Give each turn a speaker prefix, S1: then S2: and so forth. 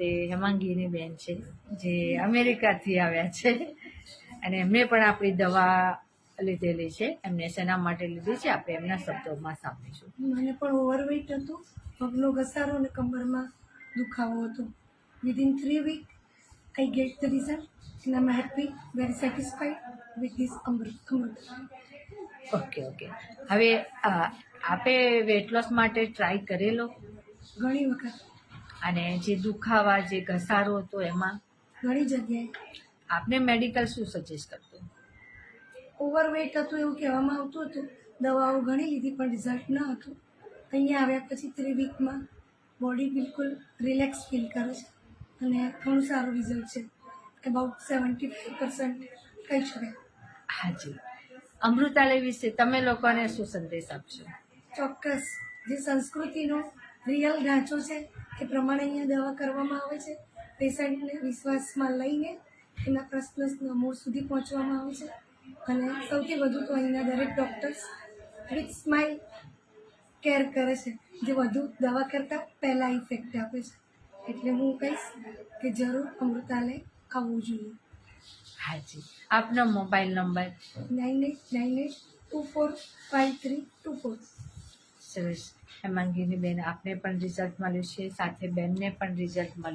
S1: તે હેમાંગીની બેન છે જે અમેરિકાથી આવ્યા છે અને એમને પણ આપણી દવા લીધેલી છે. એમને શેના માટે લીધી છે આપણે એમના શબ્દોમાં સાંભળીશું.
S2: મને પણ ઓવરવેઇટ હતું, પગનો ઘસારો અને કમરમાં દુખાવો હતો. Within 3 week I get the result and I am happy, very satisfied with this Amrit.
S1: Okay. હવે આપે વેટ લોસ માટે ટ્રાય કરેલો
S2: ઘણી વખત,
S1: અને જે દુખાવા જે ઘસારો હતો એમાં
S2: ઘણી જગ્યાએ.
S1: આપને મેડિકલ શું સજેસ્ટ કરતું?
S2: ઓવરવેઇટ હતું એવું કહેવામાં આવતું હતું. દવાઓ ઘણી લીધી પણ રિઝલ્ટ ન હતું. અહીંયા આવ્યા પછી 3 વીકમાં બોડી બિલકુલ રિલેક્સ ફીલ કરે છે અને ઘણું સારું રિઝલ્ટ છે. અબાઉટ 75% કહી શકાય.
S1: હાજી, અમૃતાલય વિશે તમે લોકોને શું સંદેશ આપશો?
S2: ચોક્કસ, જે સંસ્કૃતિનો રિયલ ઢાંચો છે એ પ્રમાણે અહીંયા દવા કરવામાં આવે છે. પેશન્ટને વિશ્વાસમાં લઈને એના પ્રશ્નના મૂળ સુધી પહોંચવામાં આવે છે. અને સૌથી વધુ તો અહીંના દરેક ડૉક્ટર્સ વિથ સ્માઇલ કેર કરે છે, જે વધુ દવા કરતાં પહેલાં ઇફેક્ટ આપે છે. એટલે હું કહીશ કે જરૂર અમૃતાલય આવવું જોઈએ.
S1: હાજી, આપનો મોબાઈલ નંબર?
S2: 9898245324.
S1: સરસ. હેમાંગીની બેન, આપને પણ રિઝલ્ટ મળ્યું છે, સાથે બેનને પણ રિઝલ્ટ મળ્યું.